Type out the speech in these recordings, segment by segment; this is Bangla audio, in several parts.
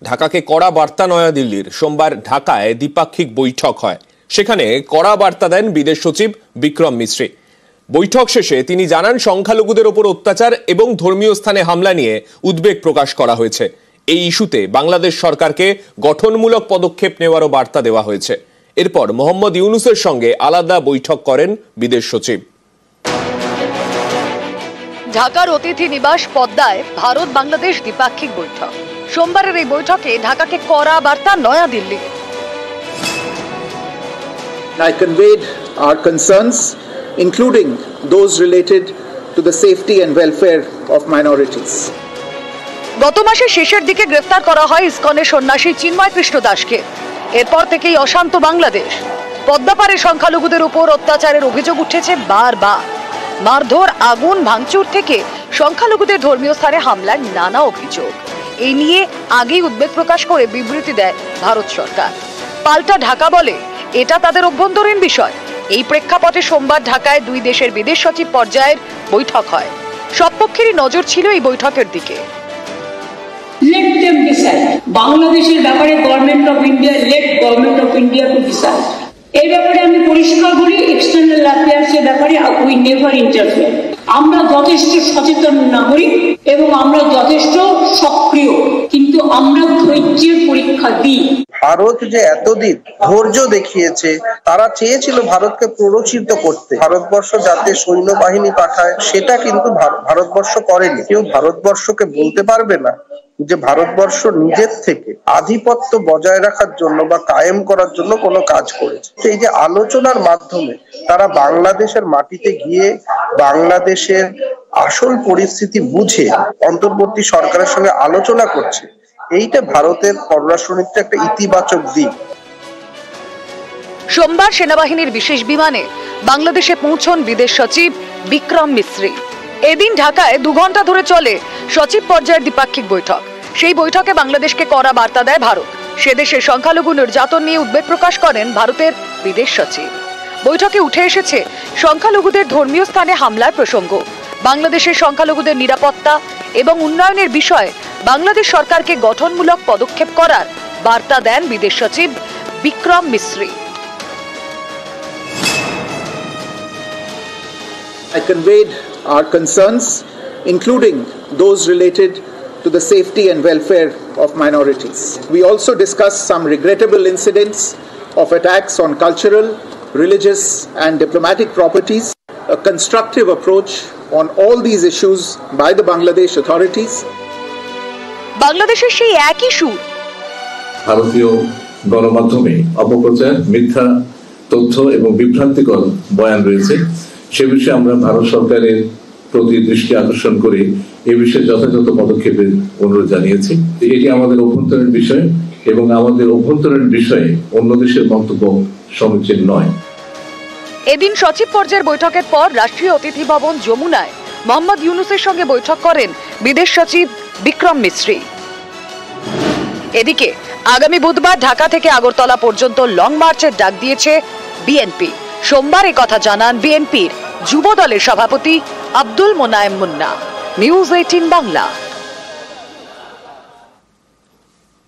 ঢাকাকে কড়া বার্তা নয়াদিল্লির। সোমবার ঢাকায় দ্বিপাক্ষিক বৈঠক হয়। সেখানে কড়া বার্তা দেন বিদেশ সচিব বিক্রম মিশ্রি। বৈঠক শেষে তিনি জানান, সংখ্যালঘুদের ওপর অত্যাচার এবং ধর্মীয় স্থানে হামলা নিয়ে উদ্বেগ প্রকাশ করা হয়েছে। এই ইস্যুতে বাংলাদেশ সরকারকে গঠনমূলক পদক্ষেপ নেওয়ারও বার্তা দেওয়া হয়েছে। এরপর মোহাম্মদ ইউনূসের সঙ্গে আলাদা বৈঠক করেন বিদেশ সচিব। ঢাকার অতিথি নিবাস পদ্মায় ভারত বাংলাদেশ দ্বিপাক্ষিক বৈঠক। সোমবারের এই বৈঠকে ঢাকাকে কড়া বার্তা New Delhi. I conveyed our concerns, including those related to the safety and welfare of minorities. গত মাসের শেষের দিকে গ্রেফতার করা হয় ইসকনের সন্ন্যাসী চিন্ময় কৃষ্ণ দাসকে। এরপর থেকেই অশান্ত বাংলাদেশ। পদ্মাপাড়ে সংখ্যালঘুদের উপর অত্যাচারের অভিযোগ উঠেছে বারবার। মারধর, আগুন, ভাঙচুর থেকে সংখ্যালঘুদের ধর্মীয় স্থানে হামলার নানা অভিযোগ। এই নিয়ে আগেই উদ্বেগ প্রকাশ করে বিবৃতি দেয় ভারত সরকার। পাল্টা ঢাকা বলে এটা তাদের অভ্যন্তরীণ বিষয়। এই প্রেক্ষাপটে সোমবার ঢাকায় দুই দেশের বিদেশ সচিব পর্যায়ের বৈঠক হয়। সব পক্ষেরই নজর ছিল এই বৈঠকের দিকে। Let them decide. বাংলাদেশের ব্যাপারে government of India, late government of India to decide. এই ব্যাপারে আমি পরিষ্কার বলি, এক্সটার্নাল অ্যাফেয়ার্সের ব্যাপারে উই নেভার ইন্টারফেয়ার। আমরা যথেষ্ট সচেতন নাগরিক এবং আমরা যথেষ্ট সক্রিয়, কিন্তু আমরা ধৈর্যের পরীক্ষা দিই। ভারত যে এতদিন ধৈর্য দেখিয়েছে, তারা চেয়েছিল ভারতকে প্ররোচিত করতে, ভারতবর্ষ যাতে সৈন্যবাহিনী পাঠায়, সেটা কিন্তু ভারতবর্ষ করেনি। কেউ ভারতবর্ষকে বলতে পারবে না যে ভারতবর্ষ নিজের থেকে আধিপত্য বজায় রাখার জন্য বা কায়েম করার জন্য কোনো কাজ করেছে। এই যে আলোচনার মাধ্যমে তারা বাংলাদেশের মাটিতে গিয়ে বাংলাদেশের আসল পরিস্থিতি বুঝে অন্তর্বর্তী সরকারের সঙ্গে আলোচনা করছে, এইটা ভারতের পররাষ্ট্রনীতির একটা ইতিবাচক দিক। সোমবার সেনাবাহিনীর বিশেষ বিমানে বাংলাদেশে পৌঁছন বিদেশ সচিব বিক্রম মিশ্রি। এদিন ঢাকায় 2 ঘন্টা ধরে চলে সচিব পর্যায়ের দ্বিপাক্ষিক বৈঠক। সেই বৈঠকে বাংলাদেশকে কড়া বার্তা দেয় ভারত। সে দেশের সংখ্যালঘু নির্যাতন নিয়ে উদ্বেগ প্রকাশ করেন ভারতের বিদেশ সচিব। বৈঠকে উঠে এসেছে সংখ্যালঘুদের ধর্মীয় স্থানে হামলার প্রসঙ্গ। বাংলাদেশের সংখ্যালঘুদের নিরাপত্তা এবং উন্নয়নের বিষয়ে বাংলাদেশ সরকারকে গঠনমূলক পদক্ষেপ করার বার্তা দেন বিদেশ সচিব Vikram Misri. I conveyed our concerns, including those related to the safety and welfare of minorities. We also discussed some regrettable incidents of attacks on cultural, religious and diplomatic properties, a constructive approach on all these issues by the Bangladesh authorities. বাংলাদেশের সেই একই সুর। ভারতীয় গণমাধ্যমে অপপ্রচার, মিথ্যা তথ্য এবং বিভ্রান্তিকর বয়ান রয়েছে। সে বিষয়ে আমরা ভারত সরকারের প্রতি দৃষ্টি আকর্ষণ করে এ বিষয়ে যথাযথ পদক্ষেপের অনুরোধ জানিয়েছি। এটি আমাদের অভ্যন্তরীণ বিষয় এবং আমাদের অভ্যন্তরীণ বিষয়ে অন্য দেশের মন্তব্য সমীচীন নয়। এদিন সচিব পর্যায়ের বৈঠকের পর রাষ্ট্রীয় অতিথি ভবন যমুনায় মোহাম্মদ ইউনূসের সঙ্গে বৈঠক করেন বিদেশ সচিব বিক্রম মিশ্রি। এদিকে আগামী বুধবার ঢাকা থেকে আগরতলা পর্যন্ত লং মার্চের ডাক দিয়েছে বিএনপি। সোমবার কথা জানান বিএনপির যুব দলের সভাপতি আব্দুল মোনায়েম মুন্না। নিউজ 18 বাংলা।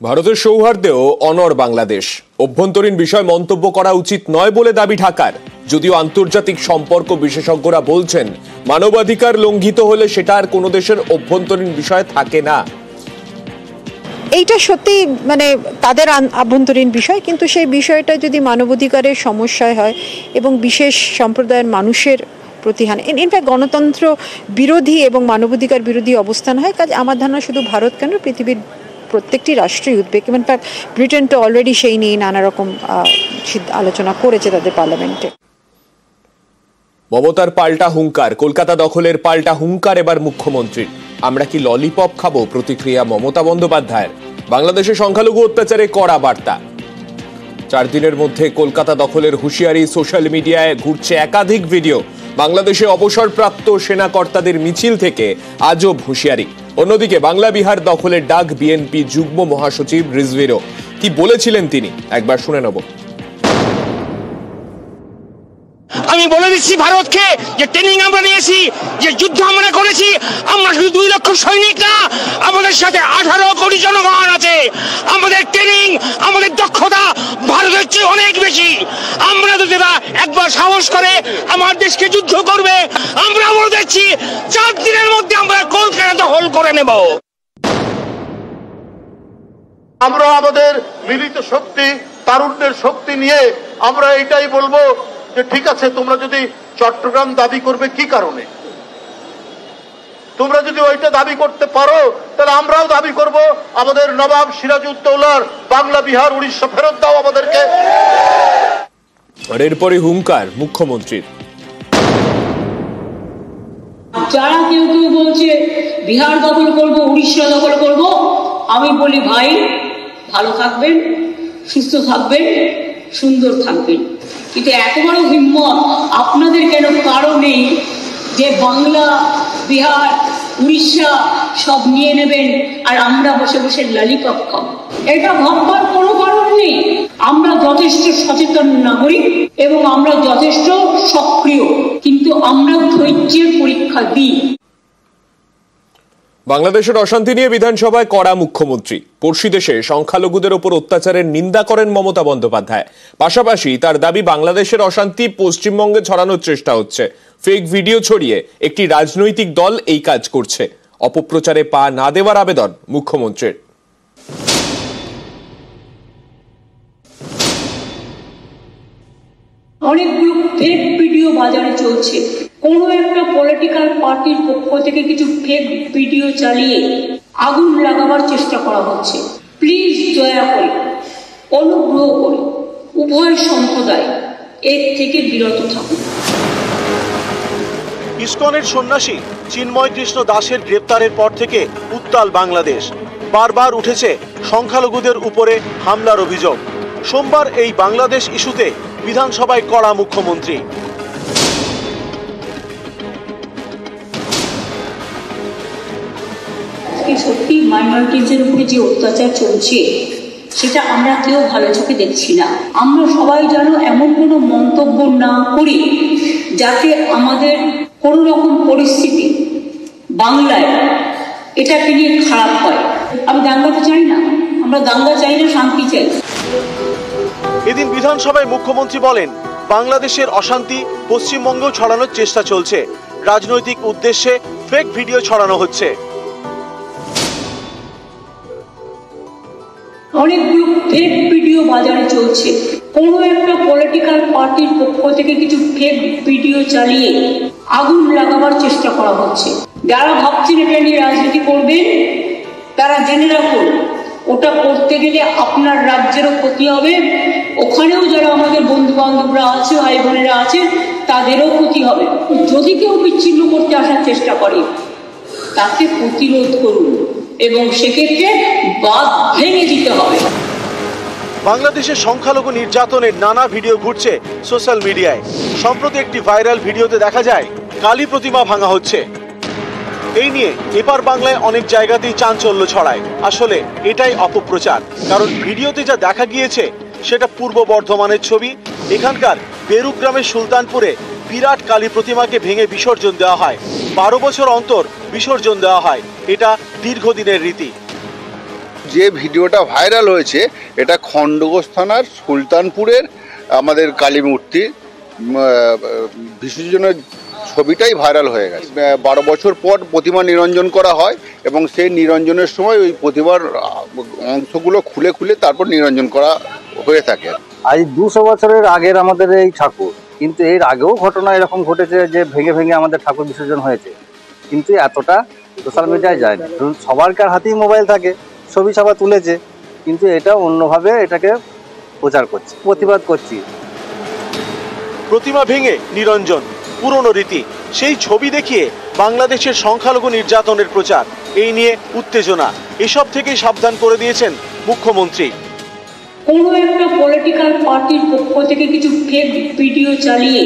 ভারতের সৌহার্দ্যেও অনড় বাংলাদেশ। অভ্যন্তরীণ বিষয় মন্তব্য করা উচিত নয় বলে দাবি ঢাকার। যদিও আন্তর্জাতিক সম্পর্ক বিশেষজ্ঞরা বলছেন, মানবাধিকার লঙ্ঘিত হলে সেটা আর কোনো দেশের অভ্যন্তরীণ বিষয় থাকে না। এইটা সত্যি তাদের আভ্যন্তরীণ বিষয়, কিন্তু সেই বিষয়টা যদি মানবাধিকারের সমস্যায় হয় এবং বিশেষ সম্প্রদায়ের মানুষের প্রতি হানি, ইনফ্যাক্ট গণতন্ত্র বিরোধী এবং মানবাধিকার বিরোধী অবস্থান হয়, কাজে আমার ধারণা শুধু ভারত কেন, পৃথিবীর প্রত্যেকটি রাষ্ট্রই উদ্বেগ। ইনফ্যাক্ট ব্রিটেন তো অলরেডি সেই নিয়ে নানা রকম আলোচনা করেছে তাদের পার্লামেন্টে। মমতার পাল্টা হুঙ্কার, কলকাতা দখলের পাল্টা হুঙ্কার এবার মুখ্যমন্ত্রীর। আমরা কি ললিপপ খাবো? প্রতিক্রিয়া মমতা বন্দ্যোপাধ্যায়ের। বাংলাদেশে সংখ্যালঘু অত্যাচারে কড়া বার্তা। 4 দিনের মধ্যে কলকাতা দখলের হুঁশিয়ারি। সোশ্যাল মিডিয়ায় ঘুরছে একাধিক ভিডিও। বাংলাদেশে অবসরপ্রাপ্ত সেনা কর্তাদের মিছিল থেকে আজব হুঁশিয়ারি। অন্যদিকে বাংলা বিহার দখলের ডাক বিএনপি যুগ্ম মহাসচিব রিজভিরও। কি বলেছিলেন তিনি, একবার শুনে নেব। আমি বলে দিচ্ছি ভারতকে যে ট্রেনিং আমরা নিয়েছি, যে যুদ্ধ আমরা করেছি, আমরা শুধু 2 লক্ষ সৈনিক না, আমাদের সাথে 18 কোটি জনগণ আছে। আমাদের ট্রেনিং, আমাদের দক্ষতা ভারতের চেয়ে অনেক বেশি। আমরা যদি একবার সাহস করে আমার দেশকে যুদ্ধ করবে, আমরা বলে দিচ্ছি 4 দিনের মধ্যে আমরা কলকাতা দখল করে নেব। আমরা আমাদের মিলিত শক্তি, তারুণ্যের শক্তি নিয়ে আমরা এটাই বলবো যে ঠিক আছে, তোমরা যদি চট্টগ্রাম দাবি করবে কি কারণে, তোমরা যদি ওইটা দাবি করতে পারো তাহলে আমরাও দাবি করব আমাদের নবাব সিরাজউদ্দৌলার বাংলা, বিহার, উড়িষ্যা ফেরত দাও আমাদেরকে। এরপরে হুঙ্কার মুখ্যমন্ত্রীর। যারা কেউ কেউ বলছে বিহার দখল করব, উড়িষ্যা দখল করব, আমি বলি ভাই ভালো থাকবেন, সুস্থ থাকবেন, সুন্দর থাকবেন, কিন্তু এত বড় হিম্মত আপনাদের কেন কারো নেই যে বাংলা, বিহার, উড়িষ্যা সব নিয়ে নেবেন আর আমরা বসে বসে ললিপপ খাবো? এটা ভাববার কোনো কারণ নেই। আমরা যথেষ্ট সচেতন নাগরিক এবং আমরা যথেষ্ট সক্রিয়, কিন্তু আমরা ধৈর্যের পরীক্ষা দিই। বাংলাদেশের অশান্তি নিয়ে বিধানসভায় কড়া মুখ্যমন্ত্রী। পড়শি দেশে সংখ্যালঘুদের ওপর অত্যাচারের নিন্দা করেন মমতা বন্দ্যোপাধ্যায়। পাশাপাশি তার দাবি বাংলাদেশের অশান্তি পশ্চিমবঙ্গে ছড়ানোর চেষ্টা হচ্ছে। ফেক ভিডিও ছড়িয়ে একটি রাজনৈতিক দল এই কাজ করছে। অপপ্রচারে পা না দেওয়ার আবেদন মুখ্যমন্ত্রীর। অনেকগুলো ফেক ভিডিও বাজারে চলছে। কোনো একটা পলিটিক্যাল পার্টির পক্ষ থেকে কিছু ফেক ভিডিও চালিয়ে আগুন লাগাবার চেষ্টা করা হচ্ছে। প্লিজ দয়া করে, অনুগ্রহ করে উভয় সম্প্রদায় এর থেকে বিরত থাকুন। ইসকনের সন্ন্যাসী চিন্ময় কৃষ্ণ দাসের গ্রেপ্তারের পর থেকে উত্তাল বাংলাদেশ। বারবার উঠেছে সংখ্যালঘুদের উপরে হামলার অভিযোগ। সোমবার এই বাংলাদেশ ইস্যুতে বিধানসভায় কড়া মুখ্যমন্ত্রী। সত্যি মাইনরিটিজের উপরে যে অত্যাচার চলছে সেটা আমরা কেউ ভালো চোখে দেখছি না। আমরা সবাই যেন এমন কোনো মন্তব্য না করি যাতে আমাদের কোনো রকম পরিস্থিতি বাংলায় এটাকে নিয়ে খারাপ হয়। আমি দাঙ্গাটা চাই না, আমরা দাঙ্গা চাই না, শান্তি চাই। এদিন বিধানসভায় মুখ্যমন্ত্রী বলেন, বাংলাদেশের অশান্তি পশ্চিমবঙ্গেও ছড়ানোর চেষ্টা চলছে। রাজনৈতিক উদ্দেশ্যে ফেক ভিডিও ছড়ানো হচ্ছে। অনেকগুলো ফেক ভিডিও বাজারে চলছে। কোনো একটা পলিটিক্যাল পার্টির পক্ষ থেকে কিছু ফেক ভিডিও চালিয়ে আগুন লাগাবার চেষ্টা করা হচ্ছে। যারা ভাবছেন এটা নিয়ে রাজনীতি করবেন তারা জেনে রাখুন, ওটা করতে গেলে আপনার রাজ্যেরও ক্ষতি হবে, ওখানেও যারা আমাদের বন্ধু বান্ধবরা আছে, ভাই বোনেরা আছে, তাদেরও ক্ষতি হবে। যদি কেউ বিচ্ছিন্ন করতে আসার চেষ্টা করে তাকে প্রতিরোধ করুন এবং সেক্ষেত্রে বাঁধ ভেঙে দিতে হবে। বাংলাদেশের সংখ্যালঘু নির্যাতনের নানা ভিডিও ঘুরছে সোশ্যাল মিডিয়ায়। সম্প্রতি একটি ভাইরাল ভিডিওতে দেখা যায় কালী প্রতিমা ভাঙা হচ্ছে। এই নিয়ে এপার বাংলায় অনেক জায়গাতেই চাঞ্চল্য ছড়ায়। আসলে এটাই অপপ্রচার, কারণ ভিডিওতে যা দেখা গিয়েছে সেটা পূর্ব বর্ধমানের ছবি। এখানকার বেরুগ্রামের সুলতানপুরে বিরাট কালী প্রতিমাকে ভেঙে বিসর্জন দেওয়া হয়। 12 বছর অন্তর বিসর্জন দেওয়া হয়। এটা দীর্ঘদিনের রীতি। যে ভিডিওটা ভাইরাল হয়েছে এটা খণ্ডঘোষ থানার সুলতানপুরের আমাদের কালী মূর্তি বিসর্জনের ছবিটাই ভাইরাল হয়ে গেছে। 12 বছর পর প্রতিমা নিরঞ্জন করা হয় এবং সেই নিরঞ্জনের সময় ওই প্রতিমার অংশগুলো খুলে খুলে তারপর নিরঞ্জন করা হয়ে থাকে। আজ 200 বছরের আগের আমাদের এই ঠাকুর, কিন্তু এর আগেও ঘটনা এরকম ঘটেছে যে ভেঙে ভেঙে আমাদের ঠাকুর বিসর্জন হয়েছে, কিন্তু এতটা সোশ্যাল মিডিয়ায় যায় না। সবারকার হাতেই মোবাইল থাকে, ছবি সবাই তুলেছে, কিন্তু এটা অন্যভাবে এটাকে প্রচার করছে, প্রতিবাদ করছি। প্রতিমা ভেঙে নিরঞ্জন পুরনো রীতি। সেই ছবি দেখিয়ে বাংলাদেশের সংখ্যালঘু নির্যাতনের প্রচার, এই নিয়ে উত্তেজনা, এসব থেকেই সাবধান করে দিয়েছেন মুখ্যমন্ত্রী। কোনো একটা পলিটিক্যাল পার্টির পক্ষ থেকে কিছু ফেক ভিডিও চালিয়ে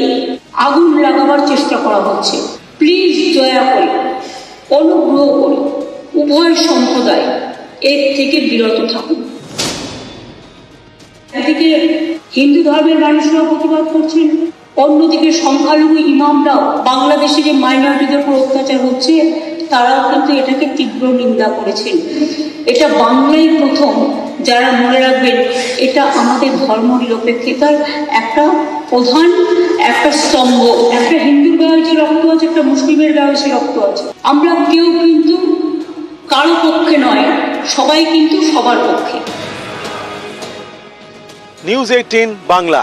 আগুন লাগাবার চেষ্টা করা হচ্ছে। প্লিজ দয়া করে, অনুগ্রহ করে উভয় সম্প্রদায় এর থেকে বিরত থাকুন। একদিকে হিন্দু ধর্মের মানুষরা প্রতিবাদ করছেন, অন্যদিকে সংখ্যালঘু ইমামরাও বাংলাদেশে যে মাইনরিটিদের উপর অত্যাচার হচ্ছে তারাও কিন্তু এটাকে তীব্র নিন্দা করেছেন। এটা বাংলায় প্রথম যারা মনে রাখবেন এটা আমাদের ধর্ম নিরপেক্ষতার একটা প্রধান একটা স্তম্ভ। একটা হিন্দুর গায়ে যে রক্ত আছে, একটা মুসলিমের গায়ে সে রক্ত আছে। আমরা কেউ কিন্তু কারো পক্ষে নয়, সবাই কিন্তু সবার পক্ষে। নিউজ 18 বাংলা।